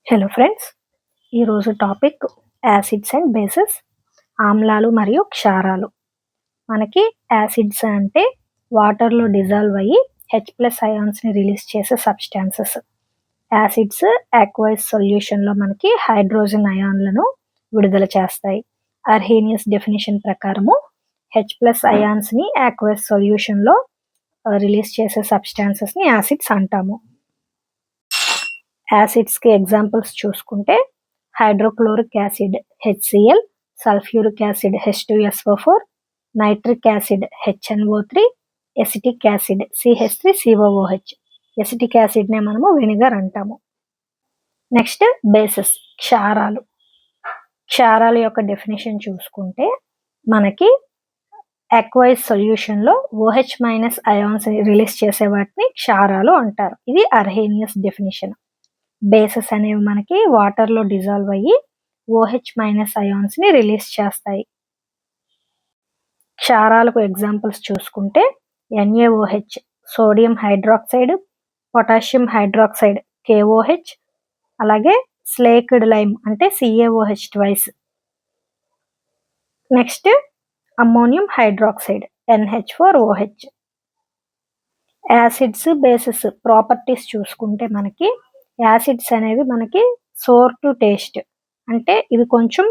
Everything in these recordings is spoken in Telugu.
హలో ఫ్రెండ్స్, ఈరోజు టాపిక్ యాసిడ్స్ అండ్ బేసెస్, ఆమ్లాలు మరియు క్షారాలు. మనకి యాసిడ్స్ అంటే వాటర్లో డిజాల్వ్ అయ్యి H+ అయాన్స్ని రిలీజ్ చేసే సబ్స్టాన్సెస్. యాసిడ్స్ ఆక్వైస్ సొల్యూషన్లో మనకి హైడ్రోజన్ అయాన్లను విడుదల చేస్తాయి. అర్హీనియస్ డెఫినేషన్ ప్రకారము H+ అయాన్స్ని ఆక్వైస్ సొల్యూషన్లో రిలీజ్ చేసే సబ్స్టాన్సెస్ని యాసిడ్స్ అంటాము. యాసిడ్స్కి ఎగ్జాంపుల్స్ చూసుకుంటే hydrochloric acid HCl, sulphuric acid H2SO4, nitric acid HNO3, acetic acid CH3COOH. Acetic యాసిడ్నే మనము వెనిగర్ అంటాము. Next bases, క్షారాలు. క్షారాల యొక్క డెఫినేషన్ చూసుకుంటే మనకి ఆక్వైజ్ సొల్యూషన్లో OH- అయాన్స్ రిలీజ్ చేసే వాటిని క్షారాలు అంటారు. ఇది అర్హేనియస్ డెఫినేషన్. బేసెస్ అనేవి మనకి వాటర్లో డిజాల్వ్ అయ్యి OH- అయాన్స్ని రిలీజ్ చేస్తాయి. క్షారాలకు ఎగ్జాంపుల్స్ చూసుకుంటే NaOH, sodium hydroxide, potassium hydroxide KOH, అలాగే స్లేక్డ్ లైమ్ అంటే CaOH twice. Next ammonium hydroxide NH4OH. Acids bases properties చూసుకుంటే మనకి యాసిడ్స్ అనేవి మనకి సోర్ టు టేస్ట్, అంటే ఇవి కొంచెం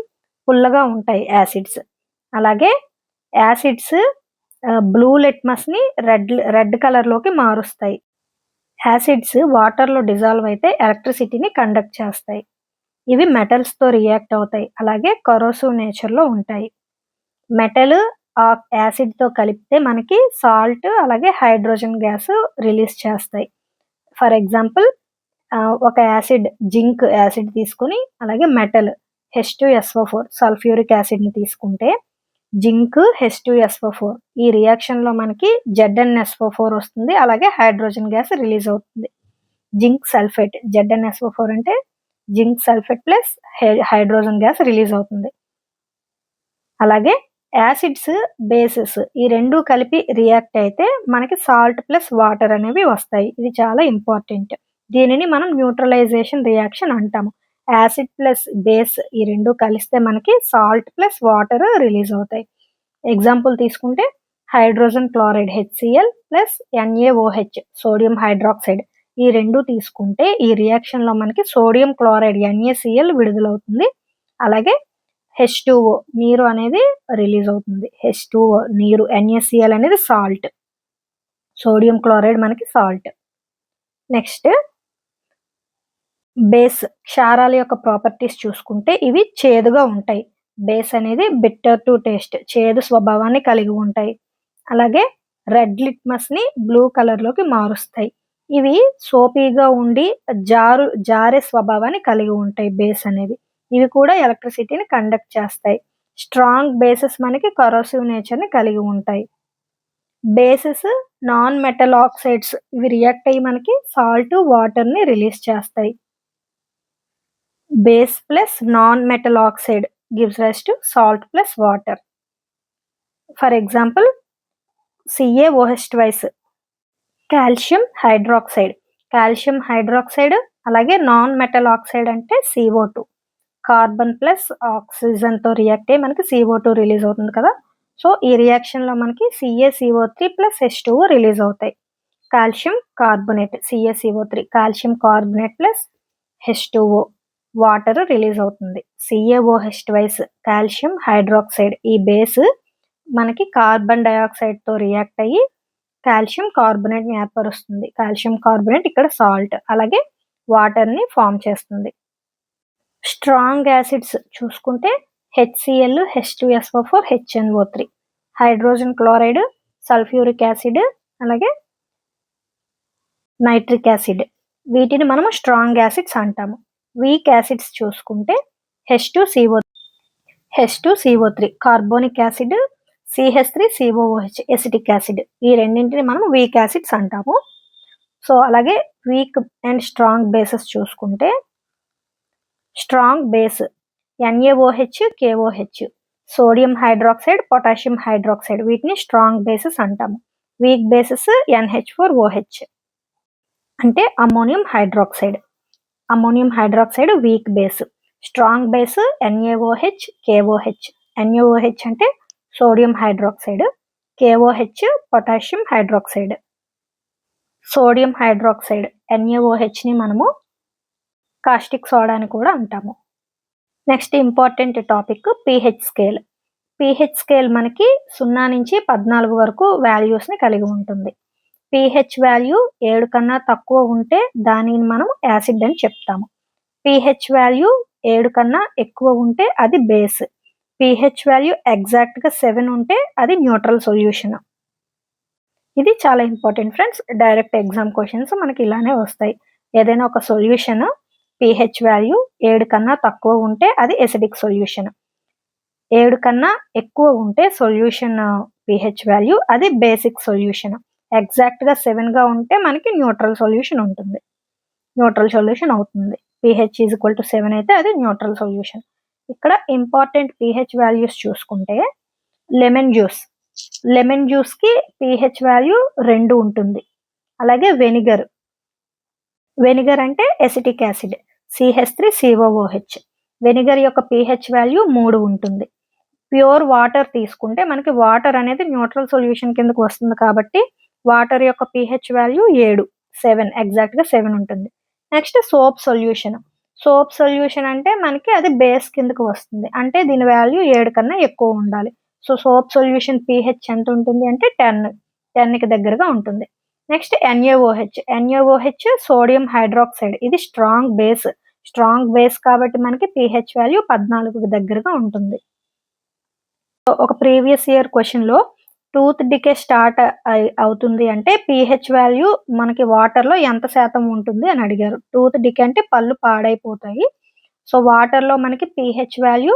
పుల్లగా ఉంటాయి యాసిడ్స్. అలాగే యాసిడ్స్ బ్లూ లిట్మస్ని రెడ్ కలర్లోకి మారుస్తాయి. యాసిడ్స్ వాటర్లో డిజాల్వ్ అయితే ఎలక్ట్రిసిటీని కండక్ట్ చేస్తాయి. ఇవి మెటల్స్తో రియాక్ట్ అవుతాయి, అలాగే కరోసివ్ నేచర్లో ఉంటాయి. మెటల్ యాసిడ్తో కలిపితే మనకి సాల్ట్ అలాగే హైడ్రోజన్ గ్యాస్ రిలీజ్ చేస్తాయి. ఫర్ ఎగ్జాంపుల్ ఒక యాసిడ్ జింక్ యాసిడ్ తీసుకుని అలాగే మెటల్ H2SO4 సల్ఫ్యూరిక్ యాసిడ్ని తీసుకుంటే జింక్ H2SO4 ఈ రియాక్షన్లో మనకి ZnSO4 వస్తుంది, అలాగే హైడ్రోజన్ గ్యాస్ రిలీజ్ అవుతుంది. జింక్ సల్ఫేట్ ZnSO4 అంటే zinc sulphate plus hydrogen gas release అవుతుంది. అలాగే యాసిడ్స్ బేసెస్ ఈ రెండు కలిపి రియాక్ట్ అయితే మనకి సాల్ట్ ప్లస్ వాటర్ అనేవి వస్తాయి. ఇది చాలా ఇంపార్టెంట్. దీనిని మనం న్యూట్రలైజేషన్ రియాక్షన్ అంటాము. యాసిడ్ ప్లస్ బేస్ ఈ రెండు కలిస్తే మనకి సాల్ట్ ప్లస్ వాటర్ రిలీజ్ అవుతాయి. ఎగ్జాంపుల్ తీసుకుంటే hydrogen chloride HCl plus NaOH sodium hydroxide ఈ రెండు తీసుకుంటే ఈ రియాక్షన్లో మనకి సోడియం క్లోరైడ్ NaCl విడుదలవుతుంది, అలాగే H2O నీరు అనేది రిలీజ్ అవుతుంది. H2O నీరు, NaCl అనేది సాల్ట్, సోడియం క్లోరైడ్ మనకి సాల్ట్. నెక్స్ట్ బేస్, క్షారాల యొక్క ప్రాపర్టీస్ చూసుకుంటే ఇవి చేదుగా ఉంటాయి. బేస్ అనేది బిట్టర్ టు టేస్ట్, చేదు స్వభావాన్ని కలిగి ఉంటాయి. అలాగే రెడ్ లిట్మస్ని బ్లూ కలర్లోకి మారుస్తాయి. ఇవి సోపీగా ఉండి జారే స్వభావాన్ని కలిగి ఉంటాయి బేస్ అనేవి. ఇవి కూడా ఎలక్ట్రిసిటీని కండక్ట్ చేస్తాయి. స్ట్రాంగ్ బేసెస్ మనకి కరోసివ్ నేచర్ని కలిగి ఉంటాయి. బేసెస్ నాన్ మెటల్ ఆక్సైడ్స్ ఇవి రియాక్ట్ అయ్యి మనకి సాల్ట్ వాటర్ని రిలీజ్ చేస్తాయి. Base plus non metal oxide gives rise to salt plus water. For example CaOH twice, calcium hydroxide, calcium hydroxide, అలాగే నాన్ మెటల్ ఆక్సైడ్ అంటే CO2. కార్బన్ ప్లస్ ఆక్సిజన్తో రియాక్ట్ అయ్యి మనకి CO2 రిలీజ్ అవుతుంది కదా. సో ఈ రియాక్షన్లో మనకి CaCO3 ప్లస్ H2O రిలీజ్ అవుతాయి. Calcium carbonate CaCO3, calcium carbonate plus H2O water release అవుతుంది. CaOH ట్వైస్ కాల్షియం హైడ్రాక్సైడ్ ఈ బేస్ మనకి కార్బన్ డయాక్సైడ్తో రియాక్ట్ అయ్యి కాల్షియం కార్బోనేట్ని ఏర్పరుస్తుంది. కాల్షియం కార్బోనేట్ ఇక్కడ సాల్ట్, అలాగే వాటర్ని ఫామ్ చేస్తుంది. స్ట్రాంగ్ యాసిడ్స్ చూసుకుంటే HCl, H2SO4, HNO3, hydrogen chloride, sulphuric acid, అలాగే నైట్రిక్ యాసిడ్, వీటిని మనము స్ట్రాంగ్ యాసిడ్స్ అంటాము. వీక్ యాసిడ్స్ చూసుకుంటే H2CO3 carbonic acid, CH3COOH acetic acid, ఈ రెండింటిని మనం వీక్ యాసిడ్స్ అంటాము. సో అలాగే వీక్ అండ్ స్ట్రాంగ్ బేసెస్ చూసుకుంటే strong base NaOH, KOH, sodium hydroxide, potassium hydroxide వీటిని స్ట్రాంగ్ బేసెస్ అంటాము. వీక్ బేసెస్ NH4OH అంటే ammonium hydroxide. Ammonium hydroxide weak base. Strong base NaOH, KOH. NaOH అంటే sodium hydroxide, KOH potassium hydroxide. Sodium hydroxide NaOHని మనము కాస్టిక్ సోడా అని కూడా అంటాము. Next important topic pH scale. pH scale మనకి 0 నుంచి 14 వరకు వాల్యూస్ని కలిగి ఉంటుంది. pH వాల్యూ 7 కన్నా తక్కువ ఉంటే దానిని మనం యాసిడ్ అని చెప్తాము. pH వాల్యూ 7 కన్నా ఎక్కువ ఉంటే అది బేస్. pH వాల్యూ ఎగ్జాక్ట్గా 7 ఉంటే అది న్యూట్రల్ సొల్యూషన్. ఇది చాలా important friends. Direct exam questions మనకి ఇలానే వస్తాయి. ఏదైనా ఒక సొల్యూషన్ pH వాల్యూ 7 కన్నా తక్కువ ఉంటే అది ఎసిడిక్ సొల్యూషన్. 7 కన్నా ఎక్కువ ఉంటే సొల్యూషన్ pH వాల్యూ అది బేసిక్ సొల్యూషన్. ఎగ్జాక్ట్గా 7గా ఉంటే మనకి న్యూట్రల్ సొల్యూషన్ ఉంటుంది, న్యూట్రల్ సొల్యూషన్ అవుతుంది. pH = 7 అయితే అది న్యూట్రల్ సొల్యూషన్. ఇక్కడ ఇంపార్టెంట్ pH వాల్యూస్ చూసుకుంటే లెమన్ జ్యూస్కి pH వాల్యూ 2 ఉంటుంది. అలాగే వెనిగర్ అంటే ఎసిటిక్ యాసిడ్ CH3COOH. వెనిగర్ యొక్క pH వాల్యూ 3 ఉంటుంది. ప్యూర్ వాటర్ తీసుకుంటే మనకి వాటర్ అనేది న్యూట్రల్ సొల్యూషన్ కిందకు వస్తుంది కాబట్టి వాటర్ యొక్క pH వాల్యూ 7 ఎగ్జాక్ట్గా 7 ఉంటుంది. నెక్స్ట్ సోప్ సొల్యూషన్ అంటే మనకి అది బేస్ కిందకు వస్తుంది, అంటే దీని వాల్యూ 7 కన్నా ఎక్కువ ఉండాలి. సో సోప్ సొల్యూషన్ pH ఎంత ఉంటుంది అంటే 10కి దగ్గరగా ఉంటుంది. Next NaOH sodium hydroxide. ఇది స్ట్రాంగ్ బేస్ కాబట్టి మనకి pH వాల్యూ 14కి దగ్గరగా ఉంటుంది. ఒక ప్రీవియస్ ఇయర్ క్వశ్చన్లో టూత్ డికే స్టార్ట్ అవుతుంది అంటే pH వాల్యూ మనకి వాటర్లో ఎంత శాతం ఉంటుంది అని అడిగారు. టూత్ డికే అంటే పళ్ళు పాడైపోతాయి. సో వాటర్లో మనకి pH వాల్యూ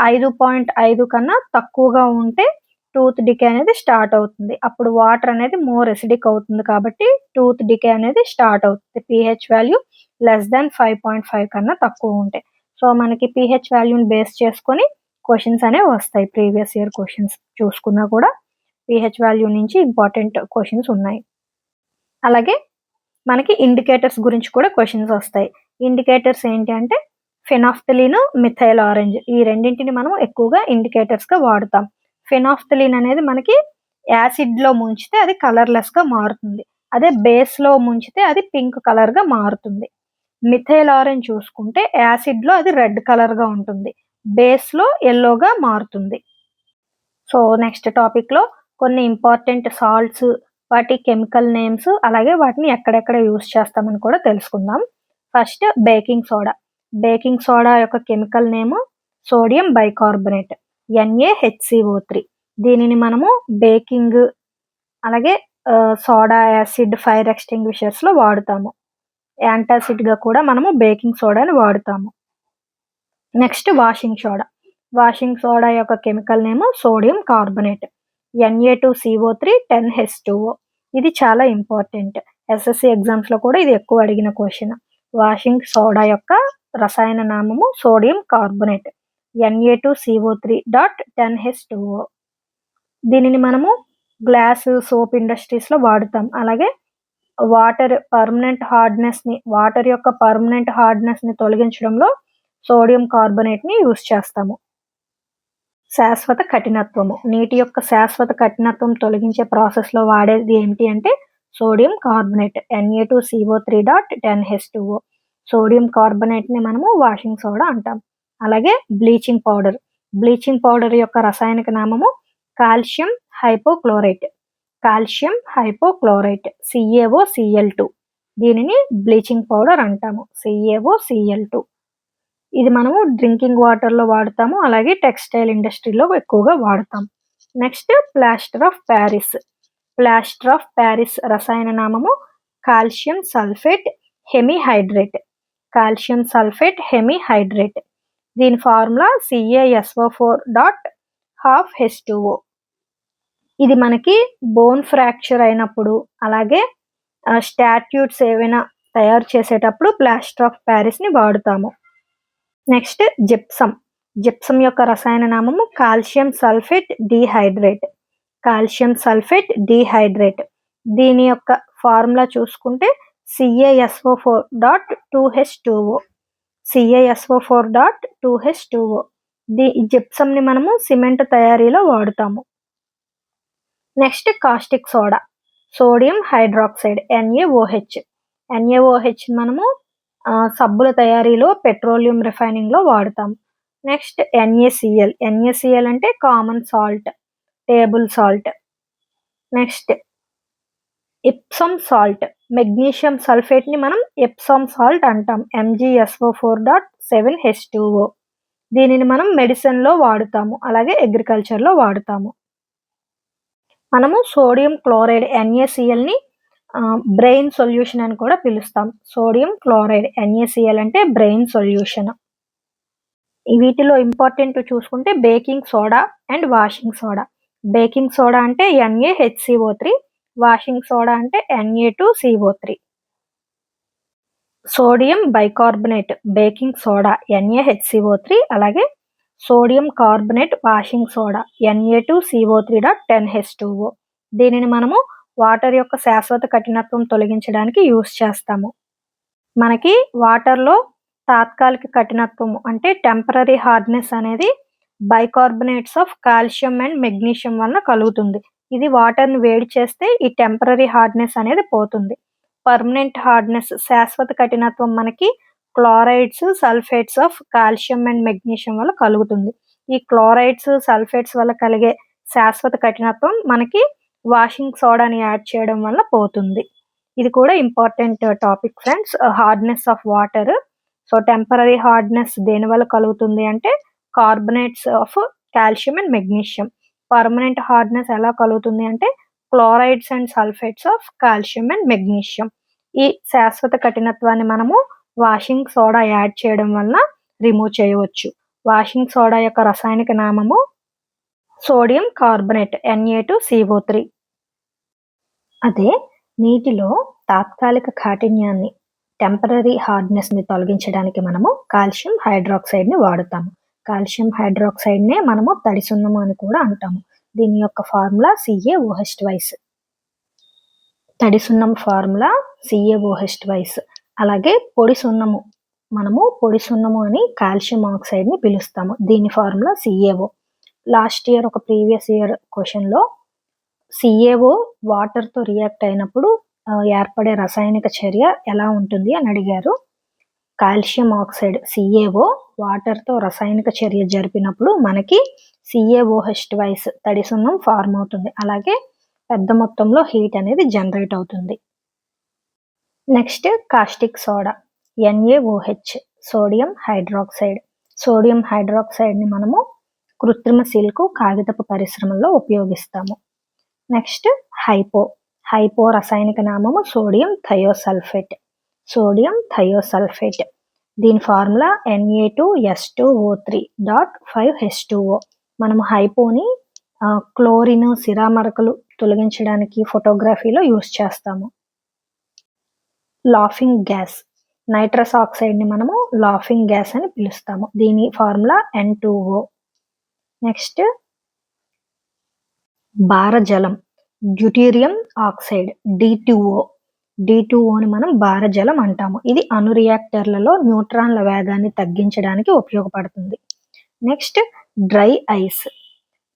5.5 కన్నా తక్కువగా ఉంటే టూత్ డికే అనేది స్టార్ట్ అవుతుంది. అప్పుడు వాటర్ అనేది మోర్ ఎసిడిక్ అవుతుంది కాబట్టి టూత్ డికే అనేది స్టార్ట్ అవుతుంది. pH వాల్యూ <5.5 కన్నా తక్కువ ఉంటాయి. సో మనకి pH వాల్యూని బేస్ చేసుకొని క్వశ్చన్స్ అనేవి వస్తాయి. ప్రీవియస్ ఇయర్ క్వశ్చన్స్ చూసుకున్నా కూడా pH వాల్యూ నుంచి ఇంపార్టెంట్ క్వశ్చన్స్ ఉన్నాయి. అలాగే మనకి ఇండికేటర్స్ గురించి కూడా క్వశ్చన్స్ వస్తాయి. ఇండికేటర్స్ ఏంటి అంటే ఫెనాఫ్థలిన్, మిథైల్ ఆరెంజ్. ఈ రెండింటిని మనం ఎక్కువగా ఇండికేటర్స్గా వాడతాం. ఫెనాఫ్థలిన్ అనేది మనకి యాసిడ్లో ముంచితే అది కలర్లెస్గా మారుతుంది, అదే బేస్లో ముంచితే అది పింక్ కలర్గా మారుతుంది. మిథైల్ ఆరెంజ్ చూసుకుంటే యాసిడ్లో అది రెడ్ కలర్గా ఉంటుంది, బేస్లో ఎల్లోగా మారుతుంది. సో నెక్స్ట్ టాపిక్లో కొన్ని ఇంపార్టెంట్ సాల్ట్స్, వాటి కెమికల్ నేమ్స్, అలాగే వాటిని ఎక్కడెక్కడ యూస్ చేస్తామని కూడా తెలుసుకుందాం. ఫస్ట్ బేకింగ్ సోడా యొక్క chemical name sodium bicarbonate NaHCO3. దీనిని మనము బేకింగ్, అలాగే సోడా యాసిడ్, ఫైర్ ఎక్స్టింగ్విషర్స్లో వాడుతాము. యాంటాసిడ్గా కూడా మనము బేకింగ్ సోడాని వాడుతాము. నెక్స్ట్ వాషింగ్ సోడా యొక్క chemical name sodium carbonate Na2CO3 10H2O. ఇది చాలా ఇంపార్టెంట్. SSC ఎగ్జామ్స్లో కూడా ఇది ఎక్కువ అడిగిన క్వశ్చన్. వాషింగ్ సోడా యొక్క రసాయన నామము సోడియం కార్బోనేట్ Na2CO3.10H2O. దీనిని మనము గ్లాస్, సోప్ ఇండస్ట్రీస్లో వాడుతాం. అలాగే వాటర్ యొక్క పర్మనెంట్ హార్డ్నెస్ని తొలగించడంలో సోడియం కార్బోనేట్ని యూస్ చేస్తాము. శాశ్వత కఠినత్వము, నీటి యొక్క శాశ్వత కఠినత్వం తొలగించే ప్రాసెస్లో వాడేది ఏమిటి అంటే సోడియం కార్బోనేట్ Na2CO3.10H2O. సోడియం కార్బోనేట్ని మనము వాషింగ్ సోడా అంటాం. అలాగే బ్లీచింగ్ పౌడర్ యొక్క రసాయనిక నామము కాల్షియం హైపోక్లోరైట్ CaOCl2. దీనిని బ్లీచింగ్ పౌడర్ అంటాము, CaOCl2. ఇది మనము డ్రింకింగ్ వాటర్లో వాడతాము, అలాగే టెక్స్టైల్ ఇండస్ట్రీలో ఎక్కువగా వాడతాం. నెక్స్ట్ ప్లాస్టర్ ఆఫ్ ప్యారిస్ రసాయన నామము కాల్షియం సల్ఫేట్ హెమిహైడ్రేట్. దీని ఫార్ములా CaSO4.12H2O. ఇది మనకి బోన్ ఫ్రాక్చర్ అయినప్పుడు, అలాగే స్టాట్యూట్స్ ఏవైనా తయారు చేసేటప్పుడు ప్లాస్టర్ ఆఫ్ ప్యారిస్ని వాడుతాము. నెక్స్ట్ జిప్సమ్ యొక్క రసాయన నామము కాల్షియం సల్ఫేట్ డీహైడ్రేట్. దీని యొక్క ఫార్ములా చూసుకుంటే CaSO4.2H2O. CaSO4.2H2O. ఈ జిప్సమ్ని మనము సిమెంట్ తయారీలో వాడుతాము. Next caustic soda, sodium hydroxide NaOH. NaOH మనము సబ్బుల తయారీలో, పెట్రోలియం రిఫైనింగ్లో వాడతాం. Next NaCl. NaCl అంటే common salt, table salt. Next Epsom salt, magnesium సల్ఫేట్ని మనం ఎప్సమ్ సాల్ట్ అంటాం. MgSO4.7H2O. దీనిని మనం మెడిసిన్లో వాడుతాము, అలాగే అగ్రికల్చర్లో వాడుతాము. మనము సోడియం క్లోరైడ్ NaClని బ్రెయిన్ సొల్యూషన్ అని కూడా పిలుస్తాం. సోడియం క్లోరైడ్ NaCl అంటే బ్రెయిన్ సొల్యూషన్. వీటిలో ఇంపార్టెంట్ చూసుకుంటే baking soda and washing soda. Baking soda అంటే NaHCO3, వాషింగ్ సోడా అంటే Na2CO3. Sodium bicarbonate baking soda NaHCO3, అలాగే sodium carbonate washing soda Na2CO3.10H2O. దీనిని మనము వాటర్ యొక్క శాశ్వత కఠినత్వం తొలగించడానికి యూస్ చేస్తాము. మనకి వాటర్లో తాత్కాలిక కఠినత్వం అంటే టెంపరరీ హార్డ్నెస్ అనేది bicarbonates of calcium and magnesium వలన కలుగుతుంది. ఇది వాటర్ని వేడి చేస్తే ఈ టెంపరరీ హార్డ్నెస్ అనేది పోతుంది. పర్మనెంట్ హార్డ్నెస్, శాశ్వత కఠినత్వం మనకి chlorides, sulphates of calcium and magnesium వల్ల కలుగుతుంది. ఈ క్లోరైడ్స్, సల్ఫేట్స్ వల్ల కలిగే శాశ్వత కఠినత్వం మనకి వాషింగ్ సోడాని యాడ్ చేయడం వల్ల పోతుంది. ఇది కూడా important topic friends, hardness of water. So temporary hardness దేని వల్ల కలుగుతుంది అంటే carbonates of calcium and magnesium. Permanent hardness ఎలా కలుగుతుంది అంటే chlorides and sulphates of calcium and magnesium. ఈ శాశ్వత కఠినత్వాన్ని మనము వాషింగ్ సోడా యాడ్ చేయడం వలన రిమూవ్ చేయవచ్చు. వాషింగ్ సోడా యొక్క రసాయనిక నామము సోడియం కార్బోనేట్ Na2CO3. అదే నీటిలో తాత్కాలిక కాఠిన్యాన్ని, టెంపరరీ హార్డ్నెస్ని తొలగించడానికి మనము కాల్షియం హైడ్రాక్సైడ్ని వాడుతాము. కాల్షియం హైడ్రాక్సైడ్నే మనము తడి సున్నము అని కూడా అంటాము. దీని యొక్క ఫార్ములా CaOH2. తడి సున్నం ఫార్ములా CaOH2. అలాగే పొడి సున్నము, మనము పొడి సున్నము అని కాల్షియం ఆక్సైడ్ని పిలుస్తాము. దీని ఫార్ములా CaO. లాస్ట్ ఇయర్ ఒక ప్రీవియస్ ఇయర్ క్వశ్చన్లో CaO వాటర్తో రియాక్ట్ అయినప్పుడు ఏర్పడే రసాయనిక చర్య ఎలా ఉంటుంది అని అడిగారు. కాల్షియం ఆక్సైడ్ CaO వాటర్తో రసాయనిక చర్య జరిపినప్పుడు మనకి CaOH2 తడి సున్నం ఫార్మ్ అవుతుంది. అలాగే పెద్ద మొత్తంలో హీట్ అనేది జనరేట్ అవుతుంది. Next caustic soda NaOH, sodium hydroxide. Sodium హైడ్రాక్సైడ్ని మనము కృత్రిమ సిల్క్, కాగితపు పరిశ్రమల్లో ఉపయోగిస్తాము. నెక్స్ట్ హైపో రసాయనిక నామము సోడియం థయోసల్ఫేట్. Sodium thiosulphate. దీని ఫార్ములా Na2S2O3.5H2O. మనము హైపోని క్లోరిన్, సిరామరకలు తొలగించడానికి ఫోటోగ్రఫీలో యూస్ చేస్తాము. లాఫింగ్ గ్యాస్, నైట్రస్ ఆక్సైడ్ని మనము లాఫింగ్ గ్యాస్ అని పిలుస్తాము. దీని ఫార్ములా N2O. నెక్స్ట్ భారజలం, డ్యూటీరియం ఆక్సైడ్ D2O. మనం భారజలం అంటాము. ఇది అణు రియాక్టర్లలో న్యూట్రాన్ల వేగాన్ని తగ్గించడానికి ఉపయోగపడుతుంది. Next dry ice,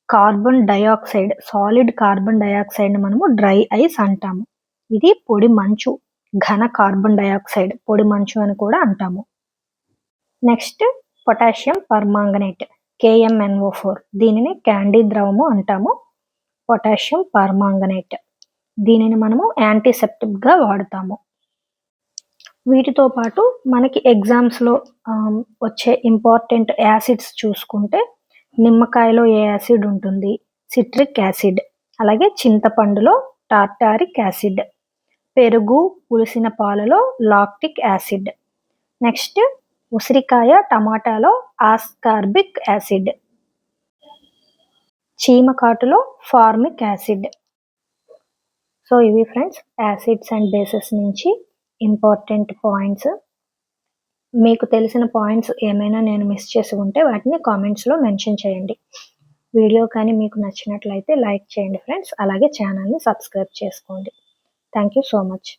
carbon dioxide, solid carbon డైఆక్సైడ్ని మనము డ్రై ఐస్ అంటాము. ఇది పొడి మంచు, ఘన కార్బన్ డైఆక్సైడ్ పొడి మంచు అని కూడా అంటాము. Next potassium permanganate KMNO4. దీనిని క్యాండీ ద్రవము అంటాము. పొటాషియం పర్మాంగనేట్, దీనిని మనము యాంటీసెప్టిక్గా వాడతాము. వీటితో పాటు మనకి ఎగ్జామ్స్లో వచ్చే ఇంపార్టెంట్ యాసిడ్స్ చూసుకుంటే నిమ్మకాయలో ఏ యాసిడ్ ఉంటుంది? Citric acid. అలాగే చింతపండులో టార్టారిక్ యాసిడ్. పెరుగు, పులిసిన పాలలో లాక్టిక్ యాసిడ్. నెక్స్ట్ ఉసిరికాయ, టమాటాలో ఆస్కార్బిక్ యాసిడ్. చీమకాటులో ఫార్మిక్ యాసిడ్. సో ఇవి ఫ్రెండ్స్ యాసిడ్స్ అండ్ బేసెస్ నుంచి ఇంపార్టెంట్ పాయింట్స్. మీకు తెలిసిన పాయింట్స్ ఏమైనా నేను మిస్ చేసి ఉంటే వాటిని కామెంట్స్లో మెన్షన్ చేయండి. వీడియో కానీ మీకు నచ్చినట్లయితే లైక్ చేయండి ఫ్రెండ్స్. అలాగే ఛానల్ని సబ్స్క్రైబ్ చేసుకోండి. Thank you so much.